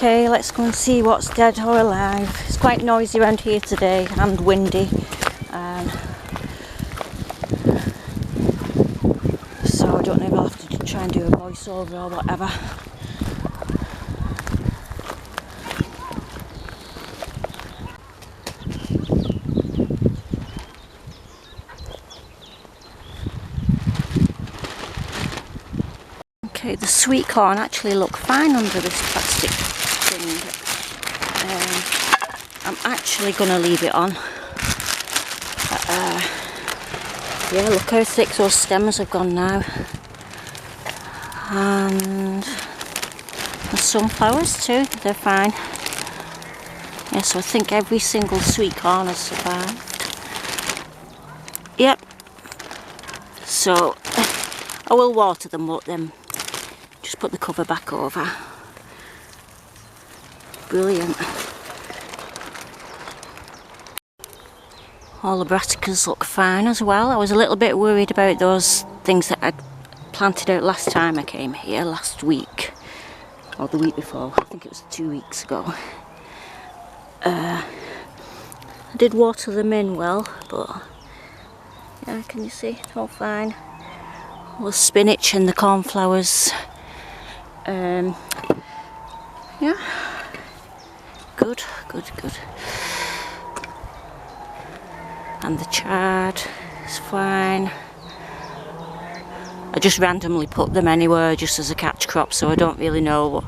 Okay, let's go and see what's dead or alive. It's quite noisy around here today and windy. So I don't know if I'll have to try and do a voiceover or whatever. Okay, the sweet corn actually look fine under this plastic thing. I'm actually going to leave it on. Yeah, look how thick those stems have gone now. And the sunflowers too, they're fine. Yeah, so I think every single sweet corn has survived. Yep. So I will water them, but then just put the cover back over. Brilliant. All the brassicas look fine as well. I was a little bit worried about those things that I'd planted out last time I came here, last week. Or the week before, I think it was 2 weeks ago. I did water them in well, but yeah, can you see? It's all fine. All the spinach and the cornflowers. Yeah. Good, good, good. And the chard is fine. I just randomly put them anywhere just as a catch crop, so I don't really know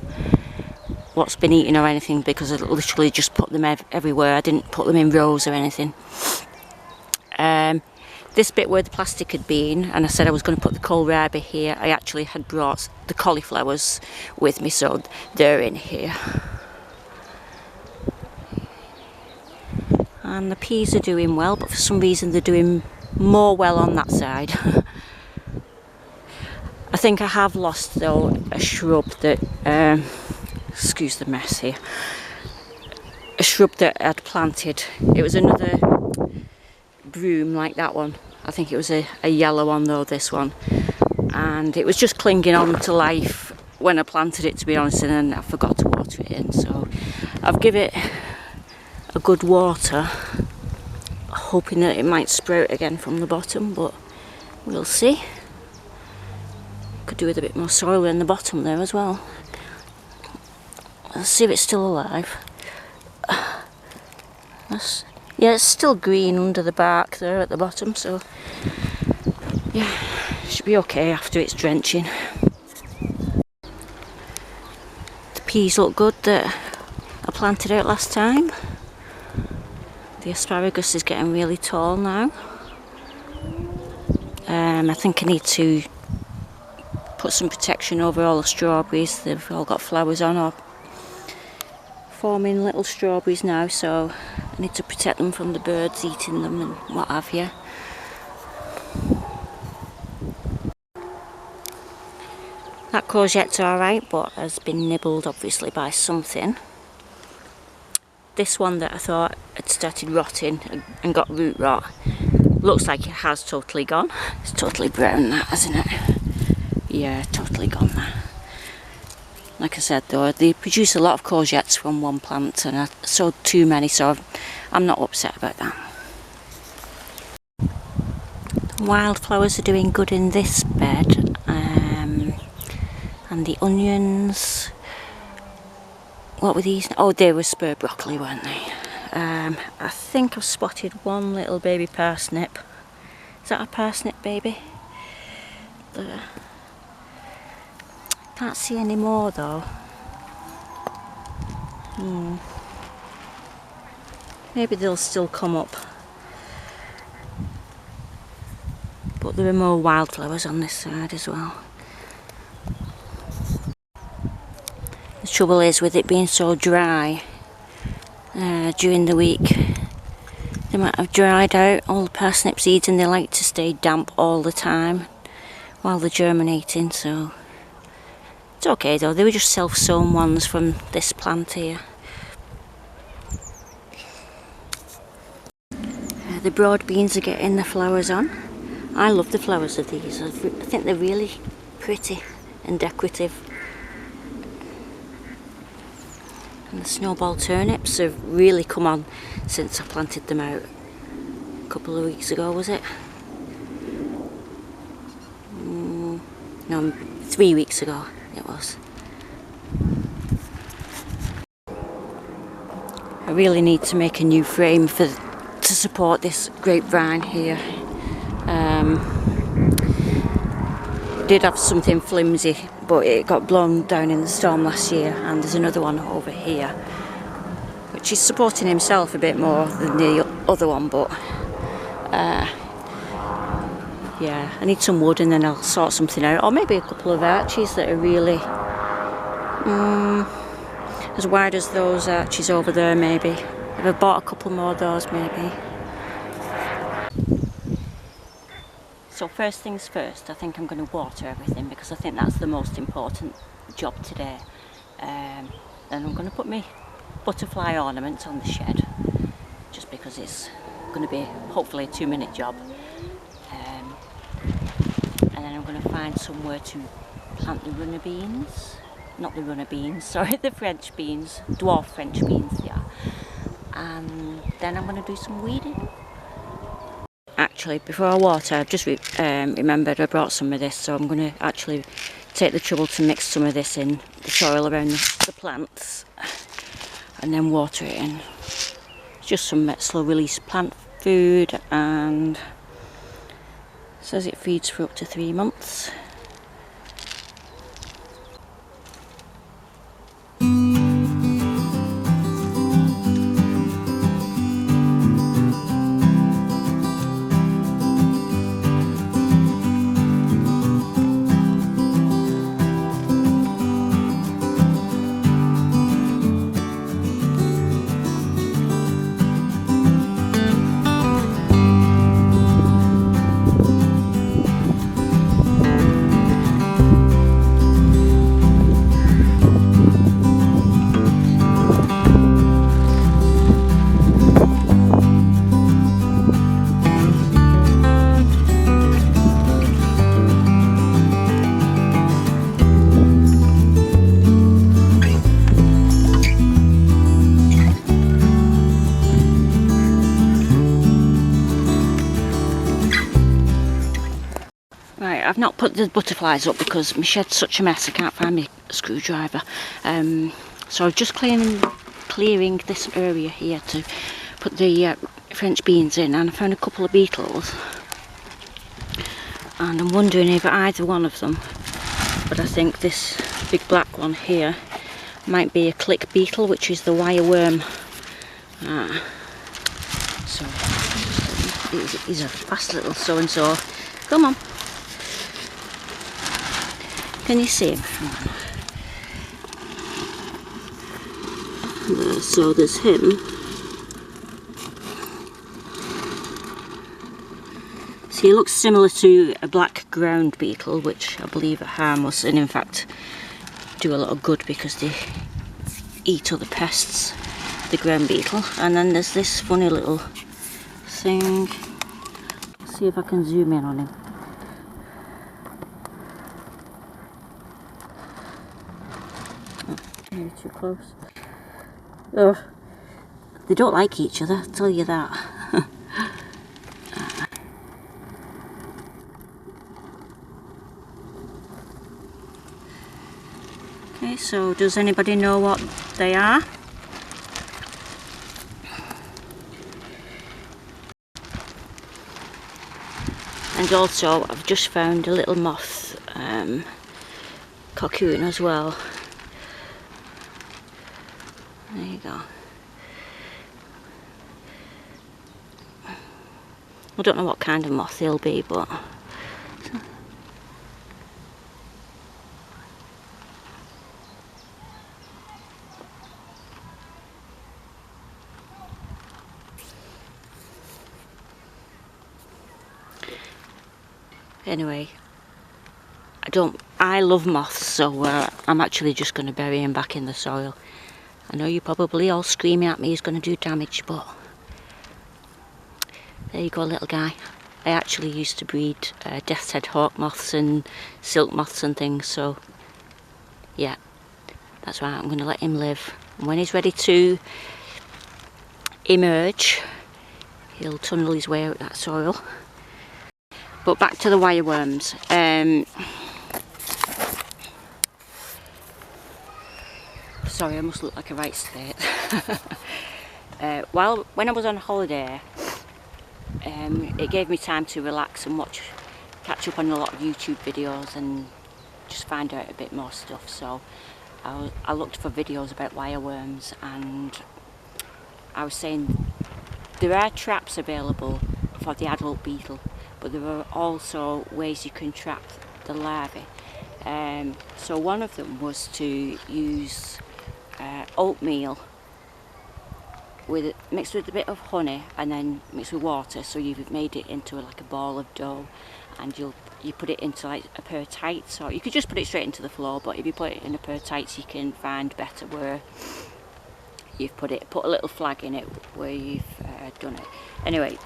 what's been eaten or anything, because I literally just put them everywhere. I didn't put them in rows or anything. This bit where the plastic had been, and I said I was going to put the kohlrabi here, I actually had brought the cauliflowers with me, so they're in here. And the peas are doing well, but for some reason they're doing more well on that side. I think I have lost though a shrub that, excuse the mess here, a shrub that I'd planted. It was another broom like that one. I think it was a yellow one though, this one. And it was just clinging on to life when I planted it, to be honest, and then I forgot to water it in. So I've given it a good water, hoping that it might sprout again from the bottom, but we'll see. Could do with a bit more soil in the bottom there as well. Let's see if it's still alive. Yeah, it's still green under the bark there at the bottom, so yeah, should be okay after it's drenching. The peas look good that I planted out last time. The asparagus is getting really tall now. I think I need to put some protection over all the strawberries. They've all got flowers on or forming little strawberries now, so I need to protect them from the birds eating them and what have you. That courgette's alright, but has been nibbled obviously by something. This one that I thought had started rotting and got root rot, looks like it has totally gone. It's totally brown, that, hasn't it? Yeah, totally gone now. Like I said though, they produce a lot of courgettes from one plant, and I sowed too many, so I'm not upset about that. The wildflowers are doing good in this bed, and the onions. What were these? Oh, they were spur broccoli, weren't they? I think I've spotted one little baby parsnip. Is that a parsnip baby? There. Can't see any more though. Maybe they'll still come up. But there are more wildflowers on this side as well. The trouble is with it being so dry during the week, they might have dried out. All the parsnip seeds, and they like to stay damp all the time while they're germinating, so it's okay though. They were just self-sown ones from this plant here. The broad beans are getting the flowers on. I love the flowers of these. I think they're really pretty and decorative. The snowball turnips have really come on since I planted them out a couple of weeks ago, was it? No, 3 weeks ago it was. I really need to make a new frame to support this grapevine here. Did have something flimsy, but it got blown down in the storm last year, and there's another one over here which is supporting himself a bit more than the other one, but yeah, I need some wood and then I'll sort something out, or maybe a couple of arches that are really as wide as those arches over there. Maybe if I bought a couple more of those, maybe. So first things first, I think I'm going to water everything because I think that's the most important job today. Then I'm going to put my butterfly ornaments on the shed, just because it's going to be hopefully a 2-minute job. And then I'm going to find somewhere to plant the runner beans. Not the runner beans, sorry, the French beans, dwarf French beans they are. And then I'm going to do some weeding. Actually, before I water, I've just remembered I brought some of this, so I'm going to actually take the trouble to mix some of this in the soil around the plants and then water it in. It's just some slow release plant food, and it says it feeds for up to 3 months. Right, I've not put the butterflies up because my shed's such a mess, I can't find my screwdriver. So I'm just clearing this area here to put the French beans in, and I found a couple of beetles. And I'm wondering if either one of them, but I think this big black one here might be a click beetle, which is the wireworm. So he's a fast little so-and-so. Come on. Can you see him? There, so there's him. So he looks similar to a black ground beetle, which I believe are harmless and in fact do a lot of good because they eat other pests, the ground beetle. And then there's this funny little thing. Let's see if I can zoom in on him. Maybe too close. Oh, they don't like each other, I'll tell you that. Okay, so does anybody know what they are? And also I've just found a little moth cocoon as well. There you go. I don't know what kind of moth they'll be, but anyway, I love moths, so I'm actually just going to bury him back in the soil. I know you're probably all screaming at me he's going to do damage, but there you go, little guy. I actually used to breed death's head hawk moths and silk moths and things, so yeah, that's right, I'm going to let him live. And when he's ready to emerge, he'll tunnel his way out that soil. But back to the wireworms. Sorry, I must look like a right state. When I was on holiday, it gave me time to relax and catch up on a lot of YouTube videos and just find out a bit more stuff. So I looked for videos about wireworms, and I was saying there are traps available for the adult beetle, but there are also ways you can trap the larvae. So one of them was to use oatmeal mixed with a bit of honey and then mixed with water, so you've made it into like a ball of dough, and you put it into like a pair of tights, or you could just put it straight into the floor, but if you put it in a pair of tights you can find better where you've put a little flag in it where you've done it. Anyway,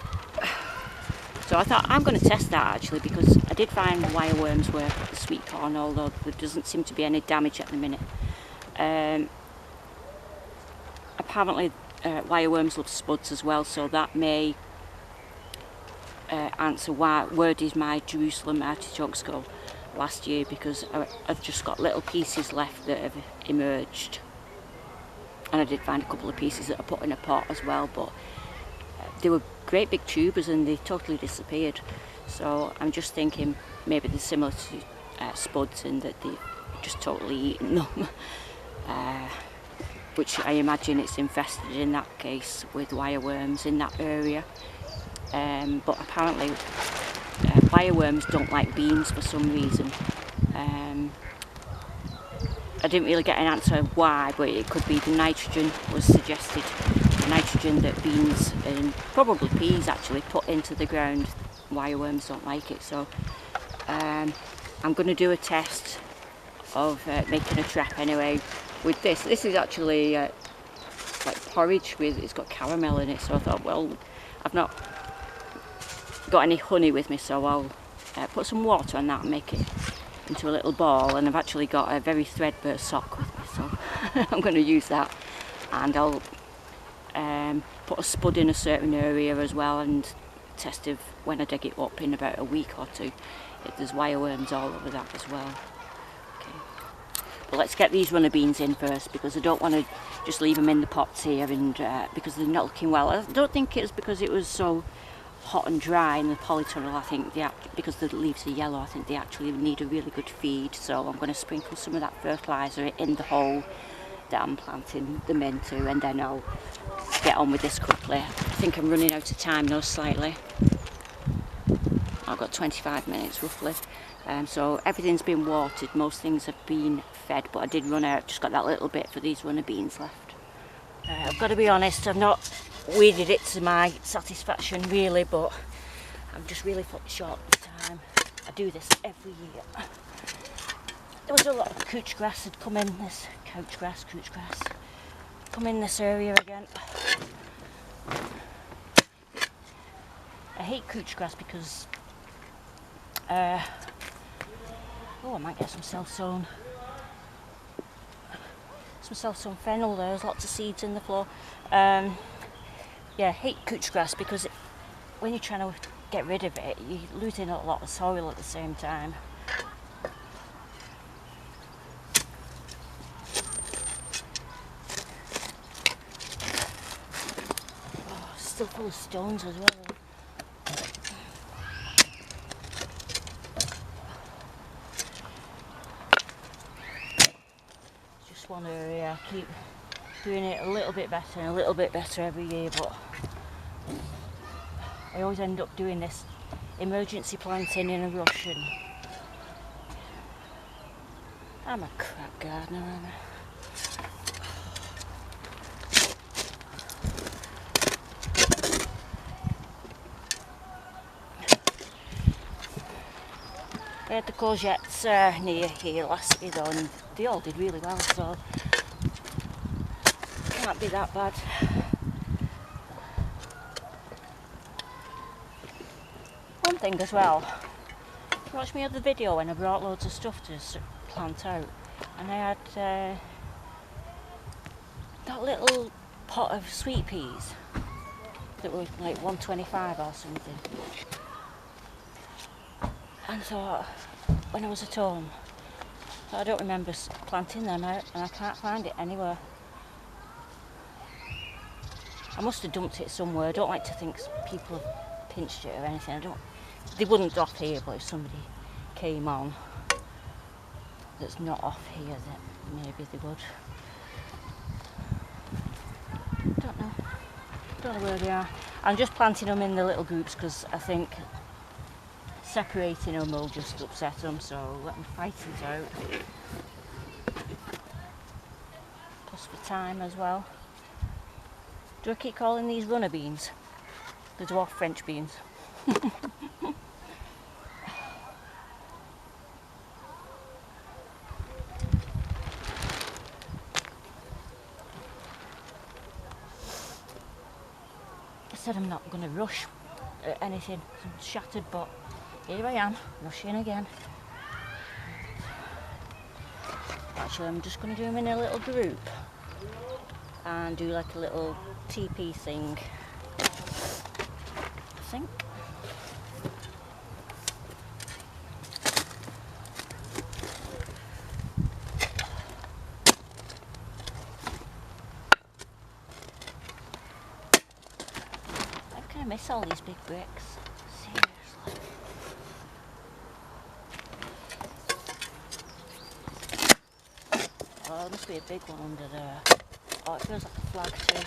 so I thought I'm going to test that actually, because I did find wireworms work at the sweetcorn, although there doesn't seem to be any damage at the minute. Apparently wireworms love spuds as well, so that may answer where did my Jerusalem artichokes go last year, because I've just got little pieces left that have emerged, and I did find a couple of pieces that I put in a pot as well, but they were great big tubers and they totally disappeared. So I'm just thinking maybe they're similar to spuds in that they've just totally eaten them. Which I imagine it's infested in that case with wireworms in that area. But apparently wireworms don't like beans for some reason. I didn't really get an answer why, but it could be the nitrogen was suggested. The nitrogen that beans and probably peas actually put into the ground, wireworms don't like it. So I'm going to do a test of making a trap anyway with this. This is actually like porridge it's got caramel in it, so I thought, well, I've not got any honey with me, so I'll put some water on that and make it into a little ball. And I've actually got a very threadbare sock with me, so I'm going to use that, and I'll put a spud in a certain area as well and test if when I dig it up in about a week or two if there's wireworms all over that as well. But let's get these runner beans in first, because I don't want to just leave them in the pots here, and because they're not looking well. I don't think it's because it was so hot and dry in the polytunnel. I think because the leaves are yellow, I think they actually need a really good feed. So I'm going to sprinkle some of that fertiliser in the hole that I'm planting them into, and then I'll get on with this quickly. I think I'm running out of time though slightly. I've got 25 minutes roughly. So everything's been watered, most things have been fed, but I did run out, just got that little bit for these runner beans left. I've got to be honest, I've not weeded it to my satisfaction really, but I'm just really short of time. I do this every year. There was a lot of couch grass had come in this, couch grass, come in this area again. I hate couch grass because oh, I might get some self-sown fennel there. There's lots of seeds in the floor. Yeah, I hate couch grass because when you're trying to get rid of it, you're losing a lot of soil at the same time. Oh, it's still full of stones as well. One area, I keep doing it a little bit better and a little bit better every year, but I always end up doing this emergency planting in a rush, and I'm a crap gardener, aren't I had the courgettes near here last year though, and they all did really well, so can't be that bad. One thing as well, watch my other video when I brought loads of stuff to plant out, and I had that little pot of sweet peas that were like 125 or something. And thought, when I was at home, I don't remember planting them out, and I can't find it anywhere. I must have dumped it somewhere. I don't like to think people have pinched it or anything. They wouldn't off here, but if somebody came on that's not off here, then maybe they would. Don't know where they are. I'm just planting them in the little groups because I think separating them will just upset them, so let them fight it out. Plus for time as well. Do I keep calling these runner beans? The dwarf French beans. I said I'm not going to rush anything. I'm shattered, but here I am, rushing again. Actually, I'm just going to do them in a little group and do like a little TP thing, I think. How can I miss all these big bricks? Seriously. Oh, there must be a big one under there. Oh, it feels like a flag too.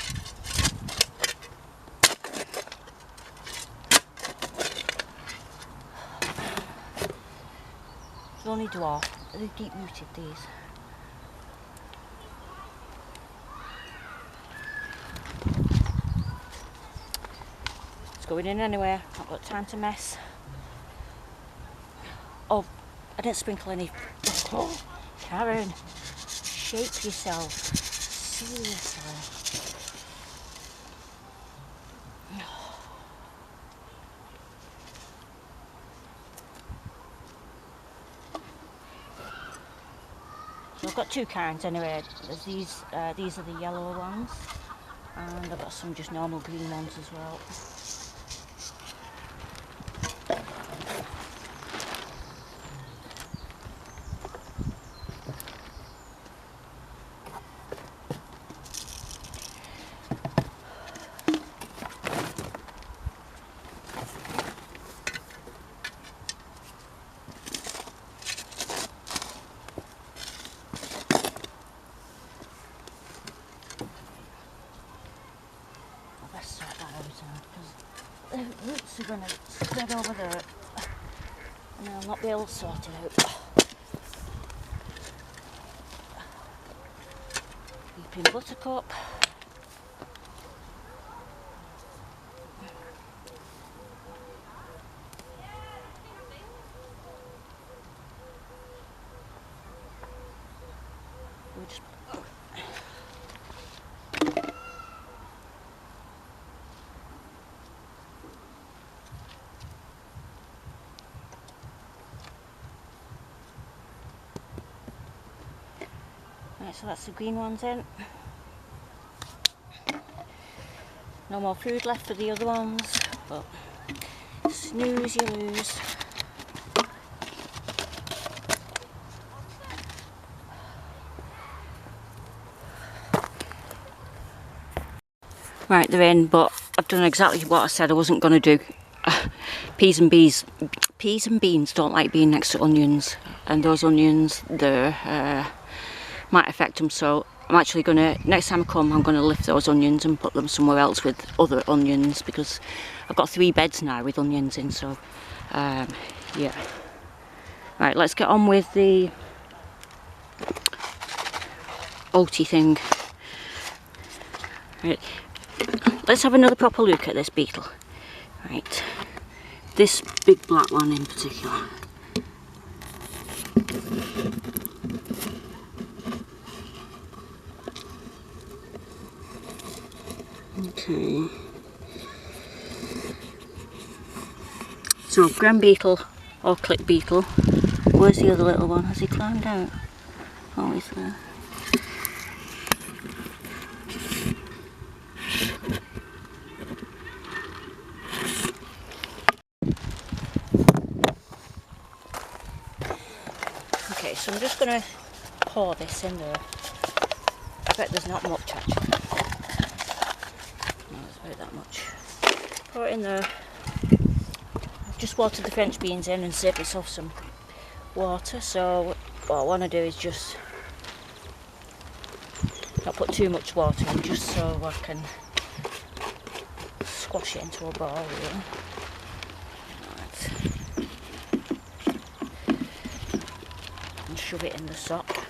It's only dwarf. They're deep rooted, these. It's going in anywhere. Not got time to mess. Oh, I didn't sprinkle any. Oh, Karen, shape yourself. Seriously. So I've got two kinds anyway. There's these are the yellow ones, and I've got some just normal green ones as well. The roots are going to spread over there and I'll not be able to sort it out. Weeping buttercup. We'll just Right, so that's the green ones in. No more food left for the other ones, but snooze you lose. Right, they're in, but I've done exactly what I said I wasn't going to do. Peas and beans don't like being next to onions, and those onions there might affect them, so I'm actually going to, next time I come, I'm going to lift those onions and put them somewhere else with other onions, because I've got 3 beds now with onions in, so yeah. Right, let's get on with the oaty thing. Right, let's have another proper look at this beetle. Right, this big black one in particular. Okay, so grand beetle or click beetle. Where's the other little one? Has he climbed out? Oh, he's there. so I'm just going to pour this in there. I bet there's not much actually. No, there's about that much. Pour it in there. I've just watered the French beans in and saved myself some water, so what I want to do is just not put too much water in, just so I can squash it into a ball really. Right. And shove it in the sock.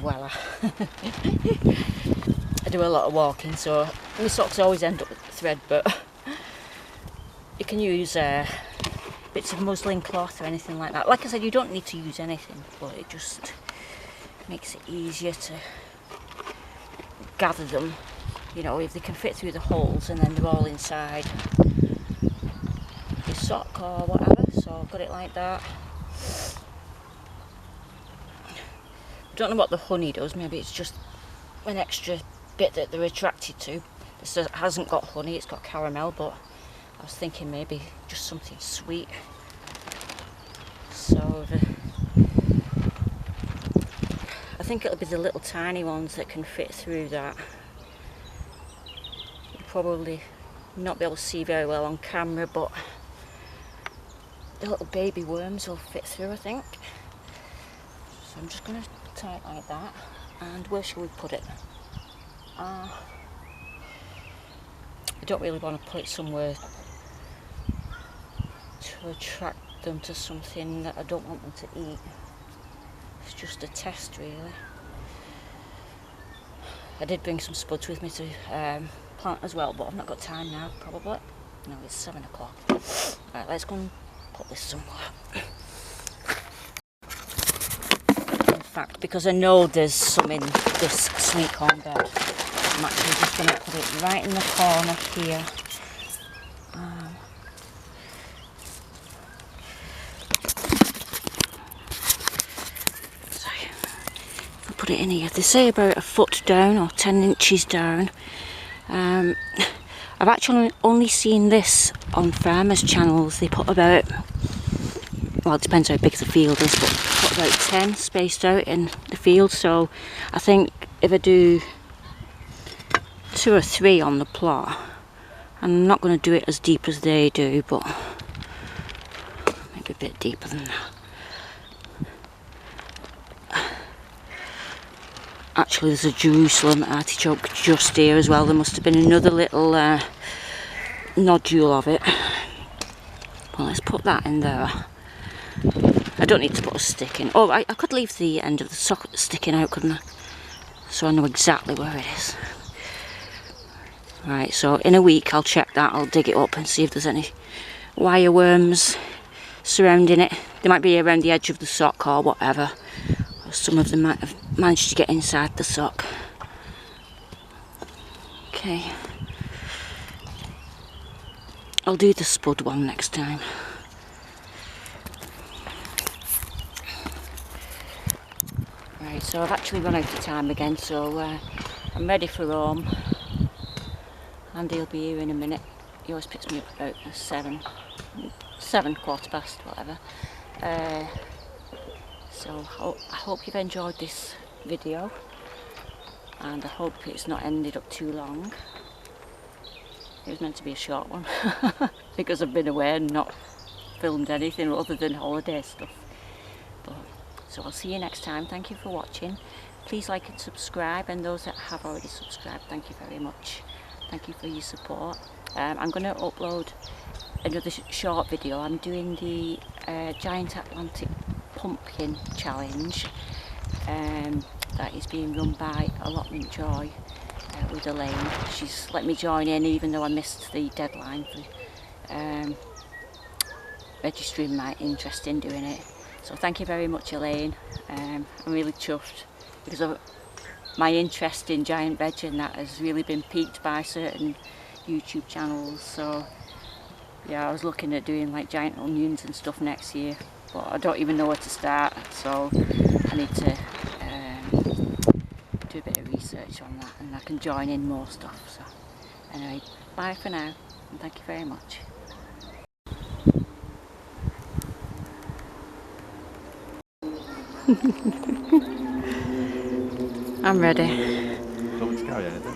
Voila. I do a lot of walking, so my socks always end up with thread, but you can use bits of muslin cloth or anything like that. Like I said, you don't need to use anything, but it just makes it easier to gather them, you know, if they can fit through the holes and then they're all inside your sock or whatever. So I've got it like that. I don't know what the honey does, maybe it's just an extra bit that they're attracted to. This hasn't got honey, it's got caramel, but I was thinking maybe just something sweet. So I think it'll be the little tiny ones that can fit through that. You'll probably not be able to see very well on camera, but the little baby worms will fit through, I think. So I'm just going to tie it like that. And where shall we put it? I don't really want to put it somewhere to attract them to something that I don't want them to eat. It's just a test really. I did bring some spuds with me to plant as well, but I've not got time now probably. No, it's 7 o'clock. Right, let's go and put this somewhere. In fact, because I know there's some in this sweetcorn bed, I'm actually just going to put it right in the corner here. So if I put it in here, they say about a foot down or 10 inches down. I've actually only seen this on farmers' channels. They put about, well, it depends how big the field is, but put about 10 spaced out in the field. So I think if I do 2 or 3 on the plot, I'm not going to do it as deep as they do, but maybe a bit deeper than that. Actually, there's a Jerusalem artichoke just here as well. There must have been another little nodule of it. Well, let's put that in there. I don't need to put a stick in. Oh, I could leave the end of the socket sticking out, couldn't I? So I know exactly where it is. Right, so in a week I'll check that. I'll dig it up and see if there's any wireworms surrounding it. They might be around the edge of the sock or whatever. Or some of them might have managed to get inside the sock. Okay. I'll do the spud one next time. Right, so I've actually run out of time again, so I'm ready for home. Andy will be here in a minute. He always picks me up about 7, quarter past, whatever. So I hope you've enjoyed this video, and I hope it's not ended up too long. It was meant to be a short one because I've been away and not filmed anything other than holiday stuff. So I'll see you next time. Thank you for watching. Please like and subscribe, and those that have already subscribed, thank you very much. Thank you for your support. I'm going to upload another short video. I'm doing the Giant Atlantic Pumpkin Challenge that is being run by Allotment Joy with Elaine. She's let me join in even though I missed the deadline for registering my interest in doing it. So thank you very much, Elaine. I'm really chuffed because of my interest in giant veg, and that has really been piqued by certain YouTube channels. So yeah, I was looking at doing like giant onions and stuff next year, but I don't even know where to start, so I need to do a bit of research. research on that and I can join in more stuff. So anyway, bye for now and thank you very much. I'm ready. Do you want me to carry anything?